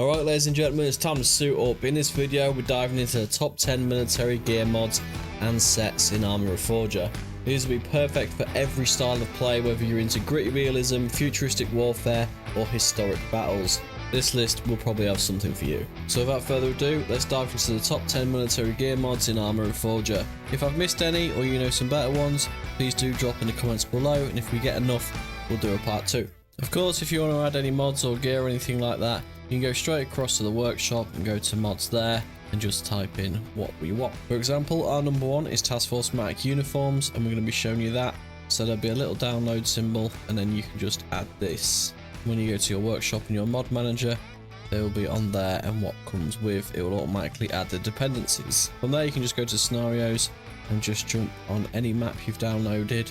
Alright ladies and gentlemen, it's time to suit up. In this video we're diving into the top 10 military gear mods and sets in Arma Reforger. These will be perfect for every style of play, whether you're into gritty realism, futuristic warfare or historic battles. This list will probably have something for you. So without further ado, let's dive into the top 10 military gear mods in Arma Reforger. If I've missed any or you know some better ones, please do drop in the comments below, and if we get enough, we'll do a part 2. Of course, if you want to add any mods or gear or anything like that, you can go straight across to the workshop and go to mods there and just type in what we want. For example, our number one is Task Force Matic uniforms, and we're going to be showing you that. So there'll be a little download symbol, and then you can just add this. When you go to your workshop and your mod manager, they will be on there, and what comes with it will automatically add the dependencies. From there you can just go to scenarios and just jump on any map you've downloaded,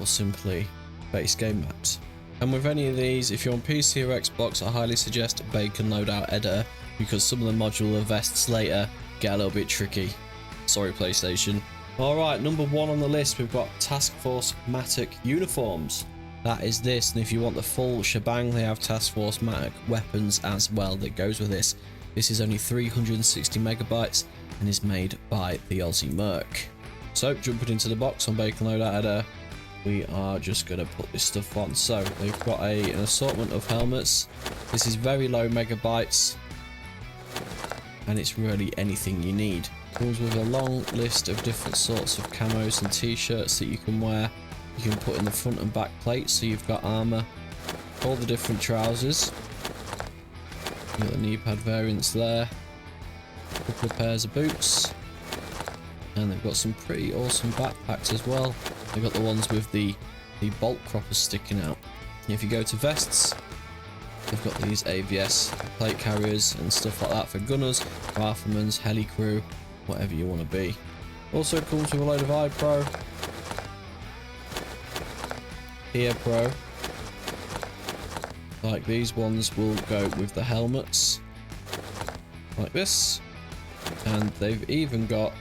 or simply base game maps. And with any of these, if you're on PC or Xbox, I highly suggest Bacon Loadout Editor, because some of the modular vests later get a little bit tricky. Sorry PlayStation. Alright, number one on the list, we've got Task Force Matic uniforms. That is this, and if you want the full shebang, they have Task Force Matic weapons as well that goes with this. This is only 360 megabytes and is made by the Aussie Merc. So jumping into the box on Bacon Loadout Editor, we are just going to put this stuff on. So they've got an assortment of helmets. This is very low megabytes, and it's really anything you need. Comes with a long list of different sorts of camos and t-shirts that you can wear. You can put in the front and back plates, so you've got armor, all the different trousers. You've got the knee pad variants there, a couple of pairs of boots, and they've got some pretty awesome backpacks as well. They've got the ones with the bolt croppers sticking out. If you go to vests, they've got these AVS plate carriers and stuff like that for gunners, riflemen, heli crew, whatever you want to be. Also comes with a load of eye pro, ear pro. Like these ones will go with the helmets, like this. And they've even got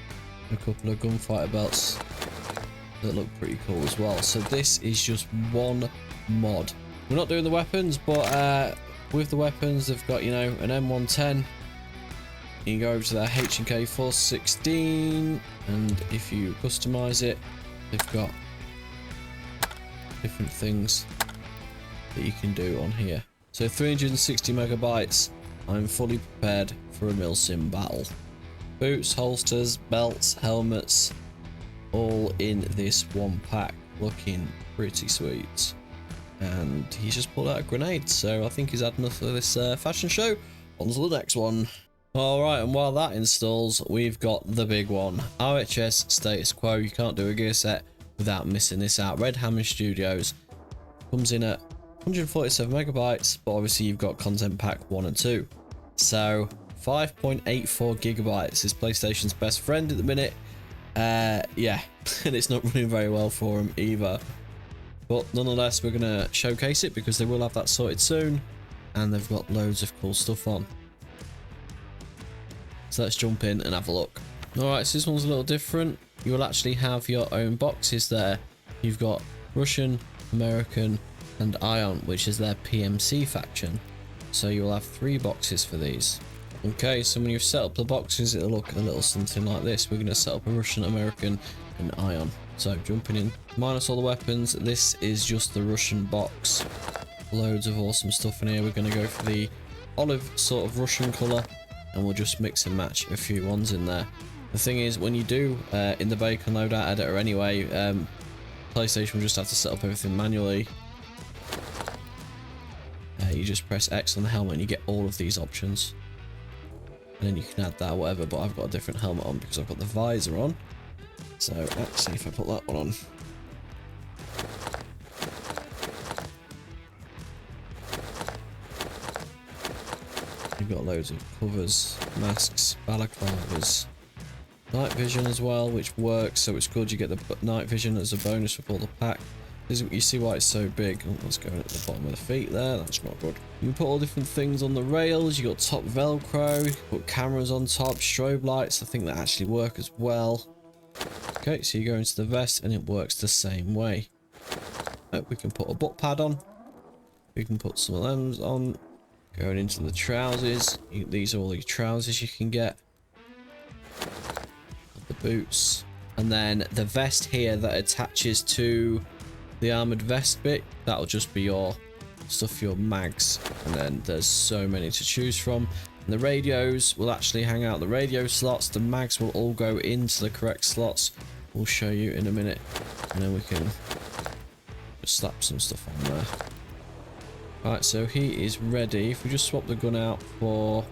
a couple of gunfighter belts that look pretty cool as well. So this is just one mod. We're not doing the weapons, but with the weapons they've got, you know, an M110. You can go over to their H&K 416, and if you customize it, they've got different things that you can do on here. So 360 megabytes. I'm fully prepared for a milsim battle. Boots, holsters, belts, helmets, all in this one pack, looking pretty sweet. And he's just pulled out a grenade, so I think he's had enough of this fashion show. On to the next one. Alright, and while that installs, we've got the big one, RHS Status Quo. You can't do a gear set without missing this out. Red Hammer Studios comes in at 147 megabytes, but obviously you've got content pack 1 and 2. So 5.84 gigabytes is PlayStation's best friend at the minute. Yeah, and it's not running very well for them either. But nonetheless, we're going to showcase it because they will have that sorted soon, and they've got loads of cool stuff on. So let's jump in and have a look. Alright, so this one's a little different. You will actually have your own boxes there. You've got Russian, American, and Ion, which is their PMC faction. So you'll have 3 boxes for these. Okay, so when you've set up the boxes, it'll look a little something like this. We're going to set up a Russian, American, and Ion. So jumping in, minus all the weapons, this is just the Russian box. Loads of awesome stuff in here. We're going to go for the olive sort of Russian colour, and we'll just mix and match a few ones in there. The thing is, when you do in the Bacon Loadout Editor anyway, PlayStation will just have to set up everything manually. You just press X on the helmet and you get all of these options. And then you can add that or whatever, but I've got a different helmet on because I've got the visor on. So actually, if I put that one on, you've got loads of covers, masks, balaclavas, night vision as well, which works, so it's good. You get the night vision as a bonus with all the pack. You see why it's so big. Oh, let's go at the bottom of the feet there. That's not good. You can put all different things on the rails. You got top Velcro. You can put cameras on top, strobe lights. I think that actually work as well. Okay, so you go into the vest and it works the same way. We can put a butt pad on. We can put some of them on. Going into the trousers, these are all your trousers you can get. The boots. And then the vest here that attaches to the armored vest bit, that'll just be your stuff for your mags. And then there's so many to choose from. And the radios will actually hang out the radio slots. The mags will all go into the correct slots. We'll show you in a minute. And then we can just slap some stuff on there. Right, so he is ready. If we just swap the gun out for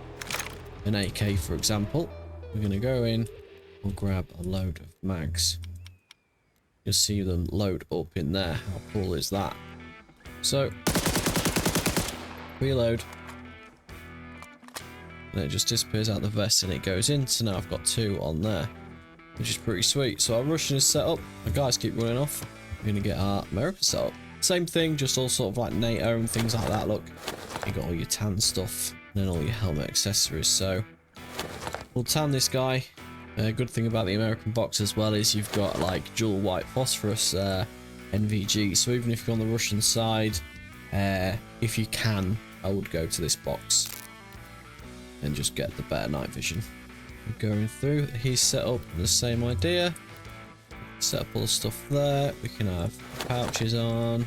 an AK, for example, we're going to go in. We'll grab a load of mags. You'll see them load up in there. How cool is that? So, reload. And it just disappears out the vest and it goes in. So now I've got 2 on there, which is pretty sweet. So our Russian is set up. The guys keep running off. We're going to get our American set up. Same thing, just all sort of like NATO and things like that. Look, you got all your tan stuff and then all your helmet accessories. So we'll tan this guy. Good thing about the American box as well is you've got like dual white phosphorus NVG. So even if you're on the Russian side, if you can, I would go to this box and just get the better night vision. We're going through. He's set up the same idea. Set up all the stuff there. We can have pouches on.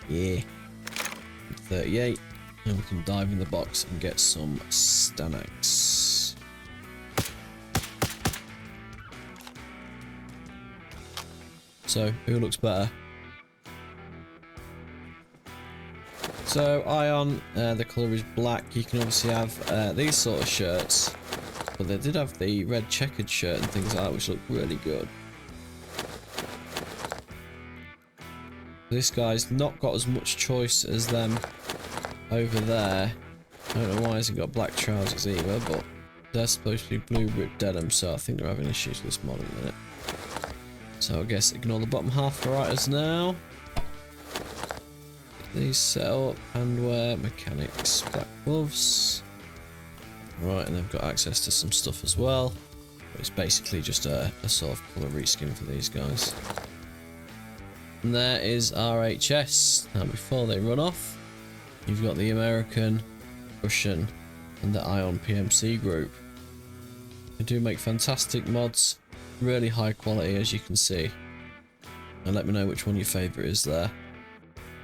Yeah. 38. And we can dive in the box and get some Stanax. So, who looks better? So, Ion, the colour is black. You can obviously have these sort of shirts. But they did have the red checkered shirt and things like that, which look really good. This guy's not got as much choice as them over there. I don't know why he hasn't got black trousers either, but they're supposed to be blue ripped denim, so I think they're having issues with this model in a minute. So I guess ignore the bottom half for writers now. Get these set up, handwear, mechanics, black gloves. Right, and they've got access to some stuff as well. But it's basically just a sort of colour reskin for these guys. And there is RHS. Now before they run off, you've got the American, Russian and the Ion PMC group. They do make fantastic mods, really high quality as you can see. And let me know which one your favourite is there.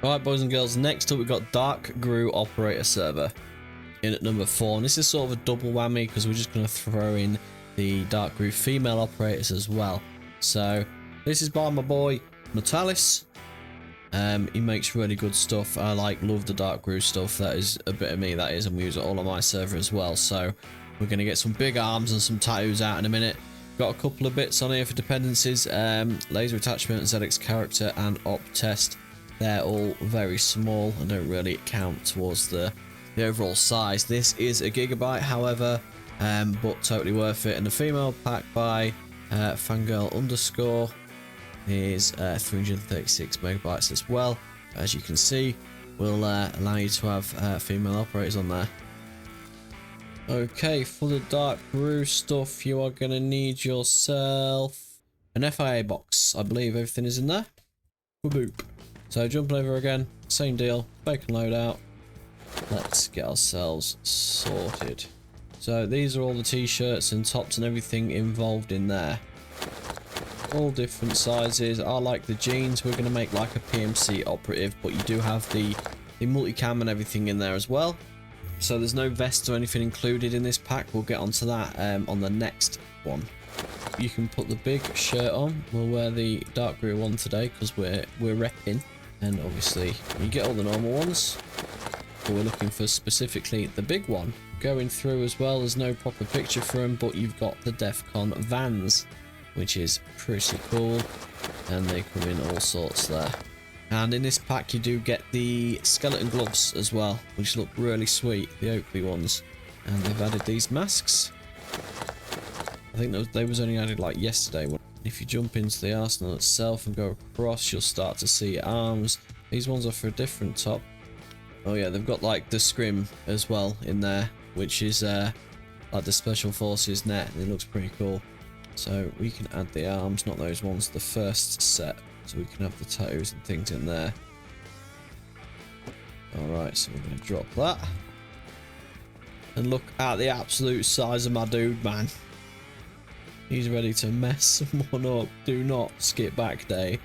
Alright boys and girls, next up we've got Dark Gru Operator Server in at number 4. And this is sort of a double whammy because we're just going to throw in the Dark Gru female operators as well. So this is by my boy Natalis. He makes really good stuff. I love the Dark Gru stuff. That is a bit of me, that is, and we use it all on my server as well. So we're going to get some big arms and some tattoos out in a minute. Got a couple of bits on here for dependencies. Laser attachment, ZX character and op test. They're all very small and don't really count towards the overall size. This is a gigabyte, however, but totally worth it. And the female pack by Fangirl underscore is 336 megabytes as well. As you can see, will allow you to have female operators on there. Okay, for the Dark Gru stuff, you are going to need yourself an FIA box. I believe everything is in there. Boop. So jumping over again, same deal, bacon loadout. Let's get ourselves sorted. So these are all the t-shirts and tops and everything involved in there. All different sizes. I like the jeans. We're going to make like a PMC operative, but you do have the multicam and everything in there as well. So there's no vest or anything included in this pack. We'll get onto that on the next one. You can put the big shirt on. We'll wear the Dark Gru one today because we're repping. And obviously you get all the normal ones. But we're looking for specifically the big one. Going through as well, there's no proper picture for them, but you've got the DEFCON Vans, which is pretty cool. And they come in all sorts there. And in this pack you do get the skeleton gloves as well, which look really sweet, the Oakley ones. And they've added these masks. I think they was only added like yesterday. If you jump into the arsenal itself and go across, you'll start to see arms. These ones are for a different top. Oh yeah, they've got like the scrim as well in there, which is like the Special Forces net, and it looks pretty cool. So we can add the arms, not those ones, the first set. So we can have the tattoos and things in there. Alright, so we're going to drop that. And look at the absolute size of my dude, man. He's ready to mess someone up. Do not skip back day.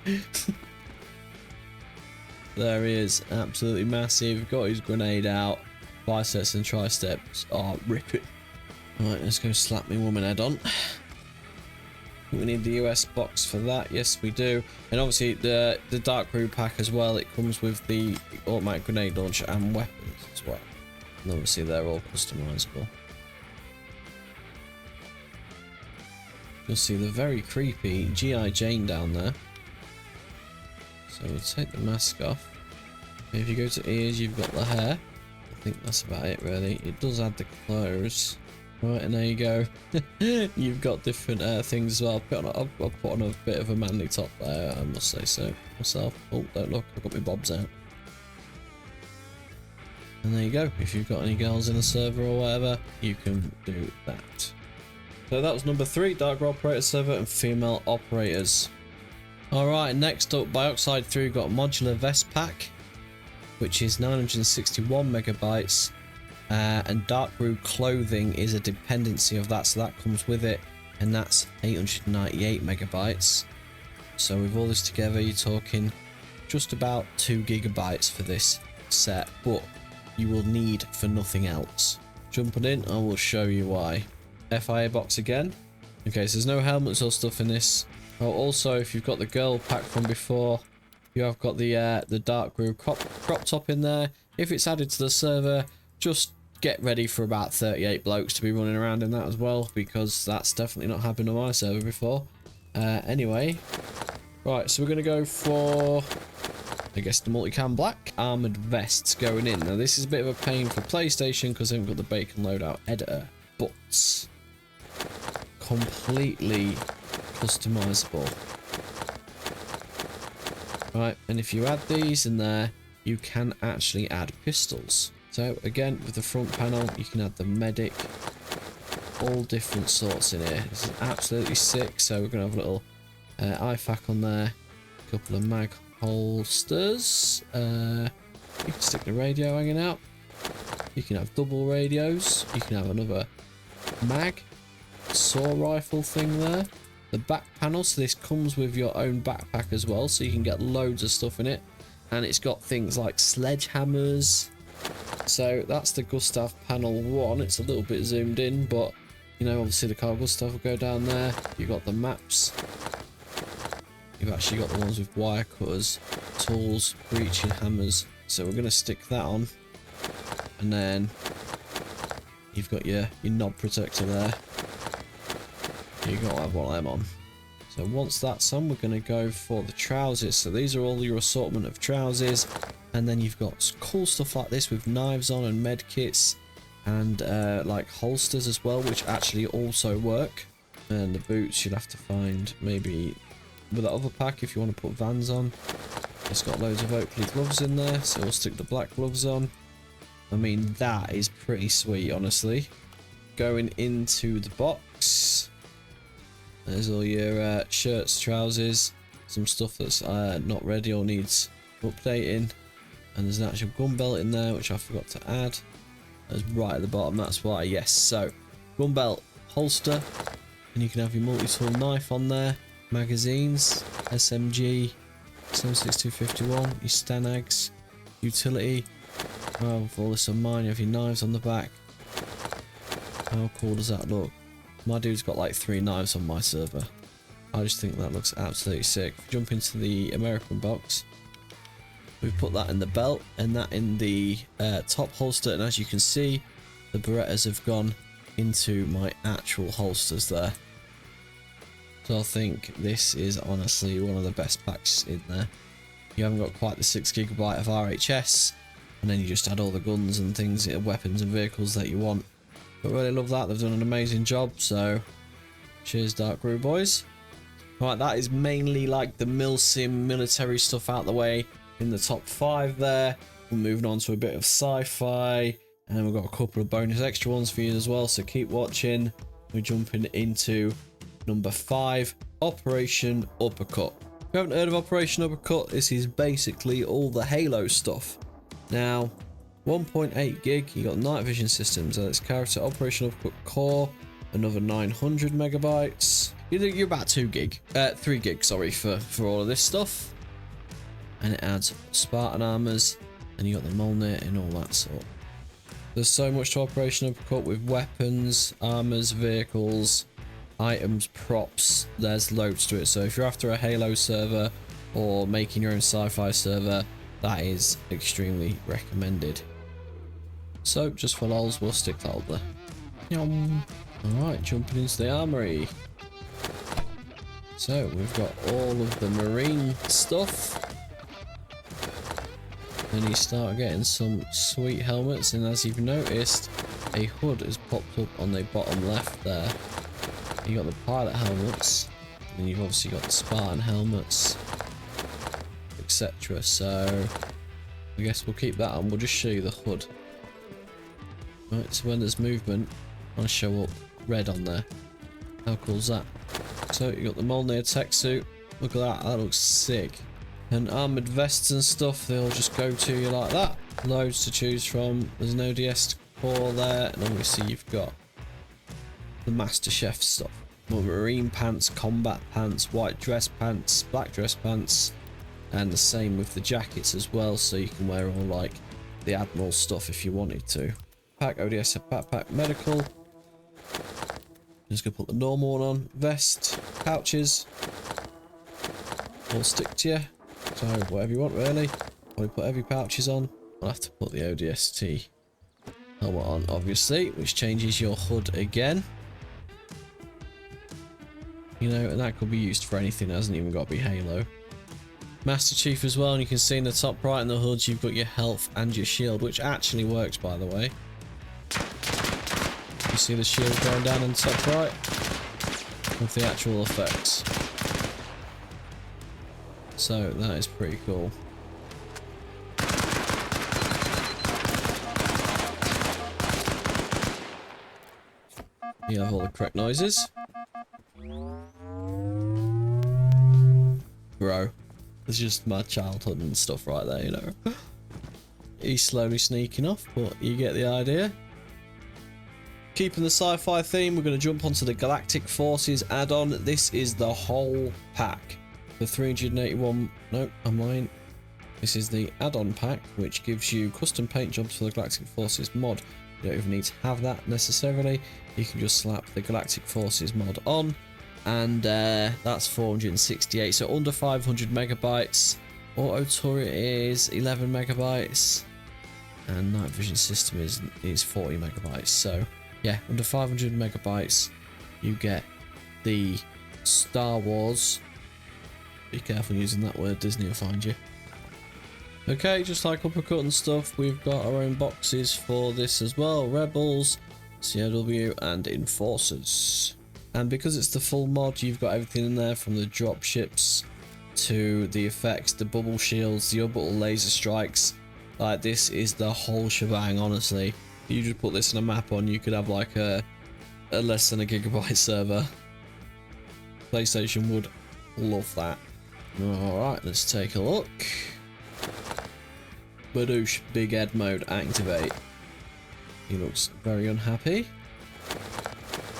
There he is. Absolutely massive. Got his grenade out. Biceps and triceps are ripping. Alright, let's go slap me woman head on. We need the US box for that. Yes, we do. And obviously the Dark Crew pack as well. It comes with the automatic grenade launcher and weapons as well. And obviously they're all customizable. You'll see the very creepy G.I. Jane down there. So we'll take the mask off. If you go to ears, you've got the hair. I think that's about it really. It does add the clothes. Right, and there you go. You've got different things as well. I've put on a bit of a manly top there, I must say so myself. Oh, don't look, I've got my bobs out. And there you go. If you've got any girls in a server or whatever, you can do that. So that was number 3, Dark Operator server and female operators. Alright, next up, Bioxide 3 got a modular vest pack, which is 961 megabytes. And Dark Brew clothing is a dependency of that, so that comes with it, and that's 898 megabytes. So with all this together, you're talking just about 2 gigabytes for this set, but you will need for nothing else. Jumping in, I will show you why. FIA box again. Okay, so there's no helmets or stuff in this. Oh, also, if you've got the girl pack from before, you have got the Dark Brew crop top in there. If it's added to the server, just get ready for about 38 blokes to be running around in that as well, because that's definitely not happened on my server before. Anyway, right, so we're going to go for, I guess, the multicam black armored vests going in. Now this is a bit of a pain for PlayStation because they haven't got the bacon loadout editor, but completely customizable. Right, and if you add these in there, you can actually add pistols. So again, with the front panel, you can add the medic, all different sorts in here. This is absolutely sick. So we're going to have a little IFAK on there, a couple of mag holsters. You can stick the radio hanging out. You can have double radios. You can have another mag, saw rifle thing there. The back panel, so this comes with your own backpack as well, so you can get loads of stuff in it. And it's got things like sledgehammers. So that's the Gustav panel 1. It's a little bit zoomed in, but you know, obviously the Carl Gustav will go down there. You've got the maps. You've actually got the ones with wire cutters, tools, breaching hammers. So we're going to stick that on. And then you've got your knob protector there. You've got to have one of them on. So once that's on, we're going to go for the trousers. So these are all your assortment of trousers. And then you've got cool stuff like this with knives on and med kits and like holsters as well, which actually also work. And the boots you'll have to find maybe with that other pack if you want to put Vans on. It's got loads of Oakley gloves in there, so we'll stick the black gloves on. I mean, that is pretty sweet, honestly. Going into the box, there's all your shirts, trousers, some stuff that's not ready or needs updating. And there's an actual gun belt in there, which I forgot to add. That's right at the bottom, that's why, yes. So, gun belt, holster, and you can have your multi-tool knife on there. Magazines, SMG, 76251, your Stanags, utility. Oh, with all this on mine, you have your knives on the back. How cool does that look? My dude's got like 3 knives on my server. I just think that looks absolutely sick. Jump into the American box. We've put that in the belt and that in the top holster, and as you can see, the Berettas have gone into my actual holsters there. So I think this is honestly one of the best packs in there. You haven't got quite the 6 GB of RHS, and then you just add all the guns and things, weapons and vehicles that you want. But really love that, they've done an amazing job, so cheers Dark Crew boys. Right, that is mainly like the milsim military stuff out the way. In the top 5 there, we're moving on to a bit of sci-fi, and we've got a couple of bonus extra ones for you as well, so keep watching. We're jumping into number 5, Operation Uppercut. If you haven't heard of Operation Uppercut, this is basically all the Halo stuff. Now, 1.8 gig, you got night vision systems, and its character operational core, another 900 megabytes. You're about 3 gig, sorry, for all of this stuff. And it adds Spartan armors, and you got the Mjolnir and all that sort. There's so much to operational uppercut with weapons, armors, vehicles, items, props. There's loads to it. So if you're after a Halo server or making your own sci-fi server, that is extremely recommended. So just for lols, we'll stick that up there. Alright, jumping into the armory. So we've got all of the marine stuff. Then you start getting some sweet helmets, and as you've noticed, a hood has popped up on the bottom left there. You got the pilot helmets, and you've obviously got the Spartan helmets, etc. So I guess we'll keep that on. We'll just show you the hood. Right, so when there's movement, I'll show up red on there. How cool is that? So you got the Mjolnir tech suit. Look at that, that looks sick. And armoured vests and stuff, they'll just go to you like that. Loads to choose from. There's an ODS core there, and obviously you've got the Master Chef stuff. More marine pants, combat pants, white dress pants, black dress pants, and the same with the jackets as well, so you can wear all like the Admiral stuff if you wanted to. Pack, ODS backpack, medical. Just gonna put the normal one on. Vest, pouches, all stick to you. So whatever you want really. When we put heavy pouches on, I'll have to put the ODST helmet on, obviously, which changes your hood again. You know, and that could be used for anything. It hasn't even got to be Halo. Master Chief as well, and you can see in the top right in the hoods you've got your health and your shield, which actually works, by the way. You see the shield going down in the top right with the actual effects. So that is pretty cool. You have all the correct noises. Bro, it's just my childhood and stuff right there, you know. He's slowly sneaking off, but you get the idea. Keeping the sci-fi theme, we're going to jump onto the Galactic Forces add-on. This is the whole pack. The 381, no, I'm lying. This is the add-on pack, which gives you custom paint jobs for the Galactic Forces mod. You don't even need to have that necessarily. You can just slap the Galactic Forces mod on, and that's 468, so under 500 megabytes. Auto turret is 11 megabytes, and night vision system is 40 megabytes. So yeah, under 500 megabytes, you get the Star Wars. Be careful using that word, Disney will find you. Okay, just like uppercut and stuff, we've got our own boxes for this as well. Rebels, COW, and Enforcers. And because it's the full mod, you've got everything in there from the drop ships to the effects, the bubble shields, the orbital laser strikes. Like, this is the whole shebang, honestly. If you just put this in a map on, you could have like a less than a gigabyte server. PlayStation would love that. Alright, let's take a look. Badoosh, Big Ed mode activate. He looks very unhappy.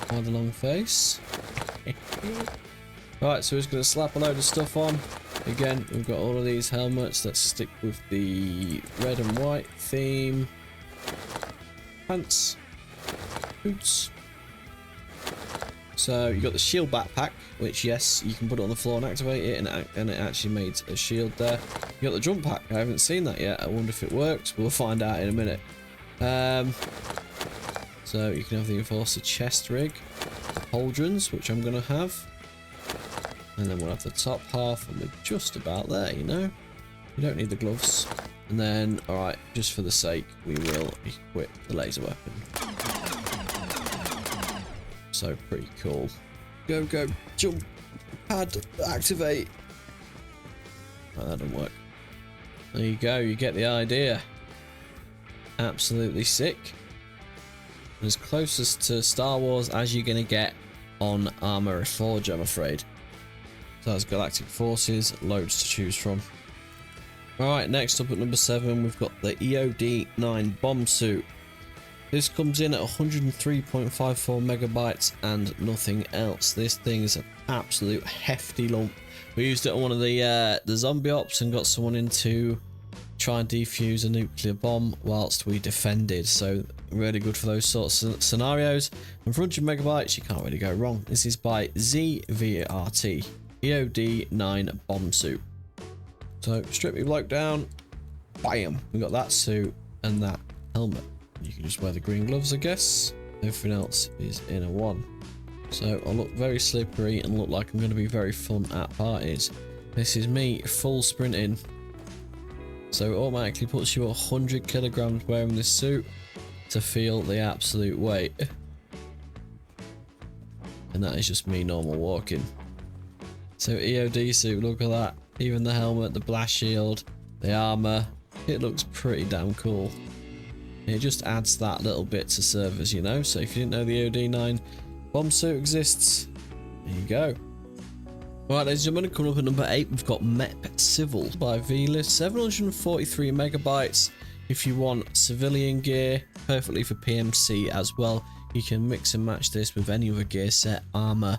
By the long face. Right, so he's going to slap a load of stuff on. Again, we've got all of these helmets. Let's stick with the red and white theme. Pants. Boots. So you got the shield backpack, which yes, you can put it on the floor and activate it, and it actually made a shield there. You got the jump pack. I haven't seen that yet. I wonder if it works. We'll find out in a minute. So you can have the Enforcer chest rig, the pauldrons, which I'm going to have, and then we'll have the top half, and we're just about there, you know. You don't need the gloves. And then, alright, just for the sake, we will equip the laser weapon. So pretty cool. Go, go, jump, pad, activate. Oh, that didn't work. There you go, you get the idea. Absolutely sick. As closest to Star Wars as you're going to get on Arma Reforger, I'm afraid. So that's Galactic Forces, loads to choose from. Alright, next up at number 7, we've got the EOD-9 bomb suit. This comes in at 103.54 megabytes and nothing else. This thing is an absolute hefty lump. We used it on one of the zombie ops and got someone in to try and defuse a nuclear bomb whilst we defended. So really good for those sorts of scenarios. And for 100 megabytes, you can't really go wrong. This is by ZVRT, EOD-9 bomb suit. So strip your bloke down, bam, we got that suit and that helmet. You can just wear the green gloves, I guess. Everything else is in a one. So I'll look very slippery and look like I'm going to be very fun at parties. This is me full sprinting. So it automatically puts you 100 kilograms wearing this suit to feel the absolute weight. And that is just me normal walking. So EOD suit, look at that. Even the helmet, the blast shield, the armor. It looks pretty damn cool. It just adds that little bit to servers, you know. So if you didn't know the EOD-9 bomb suit exists, there you go. Right, ladies and gentlemen, coming up at number 8, we've got MEP Civil by V-List, 743 megabytes. If you want civilian gear, perfectly for PMC as well. You can mix and match this with any other gear set, armor,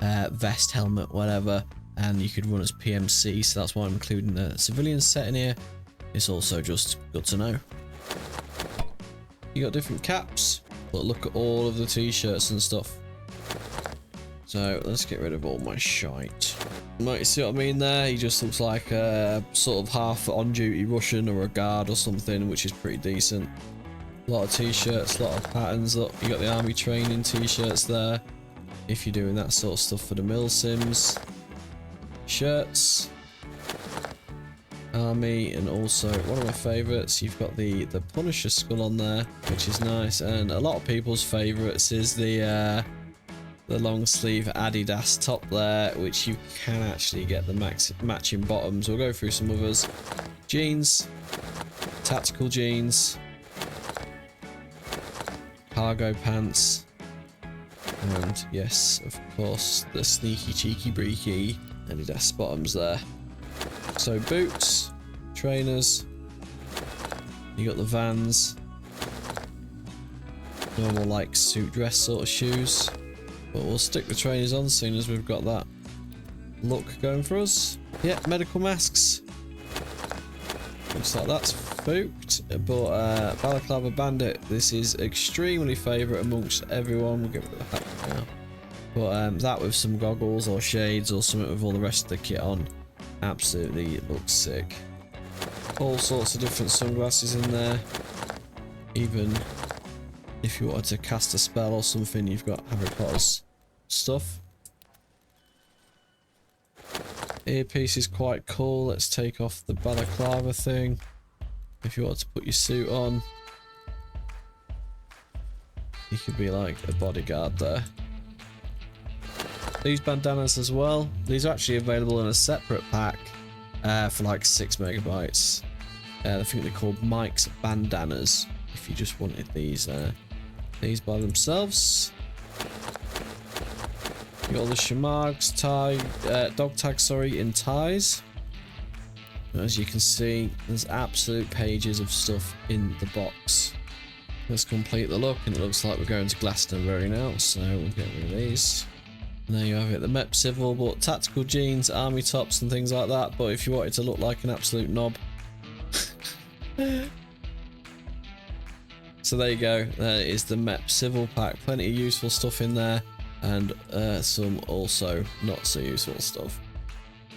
vest, helmet, whatever, and you could run as PMC. So that's why I'm including the civilian set in here. It's also just good to know. You got different caps, but look at all of the t-shirts and stuff. So let's get rid of all my shite. Might you see what I mean there? He just looks like a sort of half on-duty Russian or a guard or something, which is pretty decent. A lot of t-shirts, a lot of patterns. Look, you got the army training t-shirts there. If you're doing that sort of stuff for the mil sims. Shirts. Army, and also one of my favourites, you've got the Punisher skull on there, which is nice, and a lot of people's favourites is the long sleeve Adidas top there, which you can actually get the matching bottoms. We'll go through some others. Jeans, tactical jeans, cargo pants, and yes, of course, the sneaky cheeky breaky Adidas bottoms there. So boots, trainers, you got the Vans, normal like suit dress sort of shoes, but we'll stick the trainers on soon as we've got that look going for us. Yeah, medical masks. Looks like that's spooked, but Balaclava Bandit, this is extremely favourite amongst everyone. We'll get rid of the hat now. But that with some goggles or shades or something with all the rest of the kit on. Absolutely, it looks sick. All sorts of different sunglasses in there. Even if you wanted to cast a spell or something, you've got Harry Potter's stuff. Earpiece is quite cool. Let's take off the balaclava thing. If you want to put your suit on, you could be like a bodyguard there. These bandanas as well. These are actually available in a separate pack for like 6 megabytes. I think they're called Mike's bandanas. If you just wanted these by themselves. You got all the shamags, dog tags, sorry, in ties. As you can see, there's absolute pages of stuff in the box. Let's complete the look, and it looks like we're going to Glastonbury now, so we'll get rid of these. And there you have it, the MEP Civil, but tactical jeans, army tops and things like that. But if you wanted to look like an absolute knob. So there you go, there is the MEP Civil pack. Plenty of useful stuff in there, and some also not so useful stuff.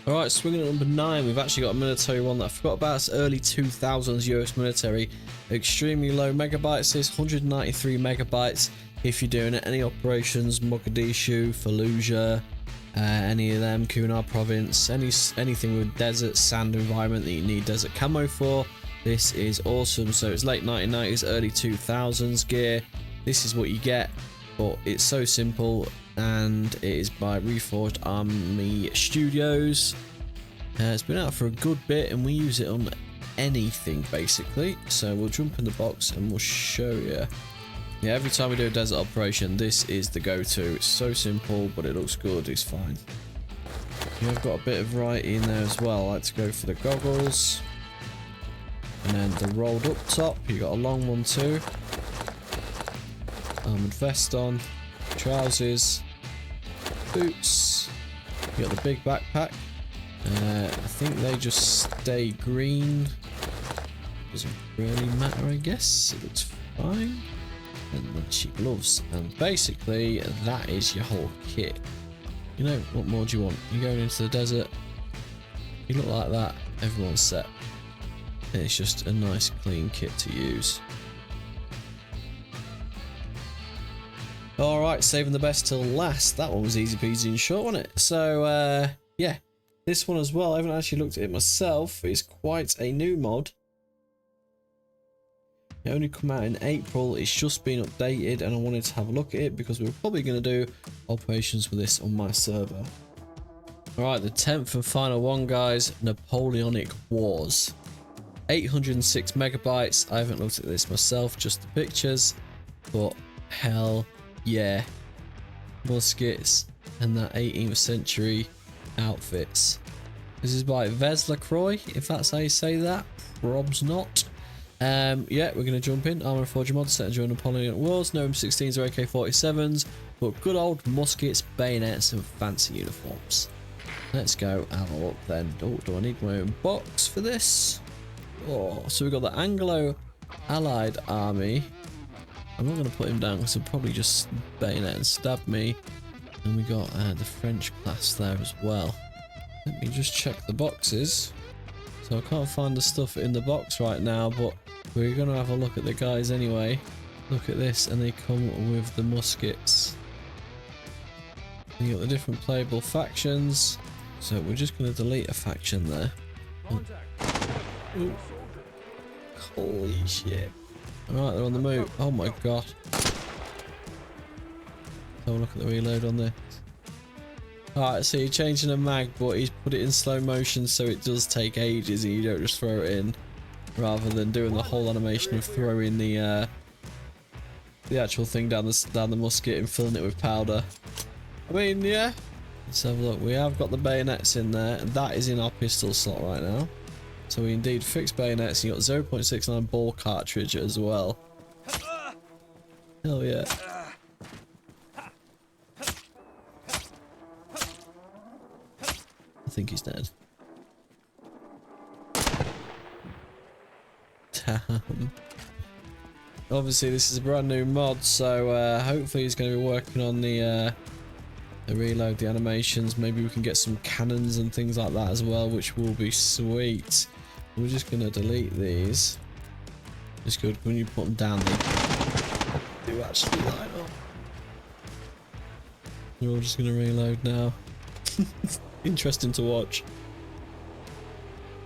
Alright, swinging at number 9, we've actually got a military one that I forgot about. It's early 2000s US military. Extremely low megabytes, is 193 megabytes. If you're doing any operations, Mogadishu, Fallujah, any of them, Kunar province, anything with desert, sand environment that you need desert camo for, this is awesome. So it's late 1990s, early 2000s gear. This is what you get, but it's so simple, and it is by Reforged Army Studios. It's been out for a good bit, and we use it on anything basically. So we'll jump in the box and we'll show you. Yeah, every time we do a desert operation, this is the go-to. It's so simple, but it looks good. It's fine. You've got a bit of variety in there as well. I like to go for the goggles. And the rolled up top, you got a long one too. Armored vest on, trousers, boots. You got the big backpack. I think they just stay green. Doesn't really matter, I guess. It looks fine. And the cheap gloves. And basically, that is your whole kit. You know, what more do you want? You're going into the desert. You look like that. Everyone's set. And it's just a nice, clean kit to use. Alright, saving the best till last. That one was easy peasy and short, wasn't it? So, yeah. This one as well, I haven't actually looked at it myself. It's quite a new mod. It only come out in April. It's just been updated and I wanted to have a look at it because we're probably going to do operations with this on my server. Alright, the 10th and final one, guys. Napoleonic Wars. 806 megabytes. I haven't looked at this myself, just the pictures. But hell yeah. Muskets and that 18th century outfits. This is by Vez Lacroix, if that's how you say that. Probs not. Yeah, we're going to jump in. Arma Reforger mod set during Napoleonic Wars. No M16s or AK-47s, but good old muskets, bayonets, and fancy uniforms. Let's go have a look then. Oh, do I need my own box for this? Oh, so we've got the Anglo-Allied army. I'm not going to put him down because he'll probably just bayonet and stab me. And we got the French class there as well. Let me just check the boxes. So I can't find the stuff in the box right now, but we're going to have a look at the guys anyway. Look at this, and they come with the muskets. You got the different playable factions. So we're just going to delete a faction there. Ooh. Holy shit. Alright, they're on the move. Oh my god. Have a look at the reload on this. Alright, so you're changing a mag, but he's put it in slow motion so it does take ages and you don't just throw it in. Rather than doing the whole animation of throwing the actual thing down the musket and filling it with powder. I mean, yeah. Let's have a look. We have got the bayonets in there, and that is in our pistol slot right now. So we indeed fixed bayonets, and you got 0.69 ball cartridge as well. Hell yeah. I think he's dead. Damn. Obviously this is a brand new mod, so hopefully he's going to be working on the reload, the animations. Maybe we can get some cannons and things like that as well, which will be sweet. We're just going to delete these. It's good when you put them down, they do actually light up. We're all just going to reload now. Interesting to watch.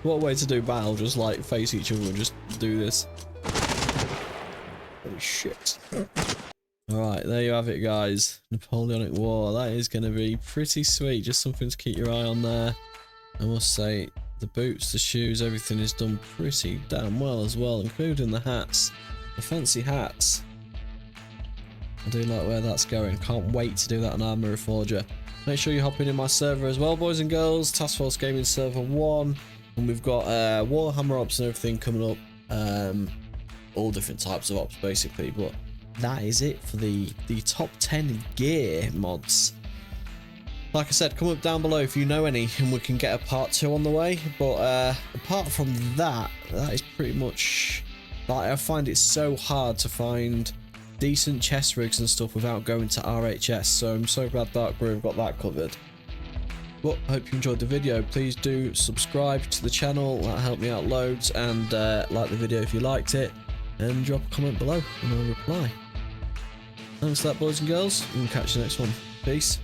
What a way to do battle, just like face each other and just do this. Holy shit. Alright, there you have it, guys. Napoleonic War. That is going to be pretty sweet. Just something to keep your eye on there. I must say, the boots, the shoes, everything is done pretty damn well as well, including the hats. The fancy hats. I do like where that's going. Can't wait to do that on Arma Reforger. Make sure you hop in my server as well, boys and girls. Task Force Gaming Server 1. And we've got Warhammer ops and everything coming up. All different types of ops, basically. But that is it for the top 10 gear mods. Like I said, comment down below if you know any, and we can get a part 2 on the way. But apart from that, that is pretty much... Like, I find it so hard to find decent chest rigs and stuff without going to RHS, so I'm so glad Dark Brew have got that covered. Well, I hope you enjoyed the video. Please do subscribe to the channel, that helped me out loads, and like the video if you liked it, and drop a comment below and I'll reply. Thanks for that, boys and girls, and we'll catch you next one. Peace.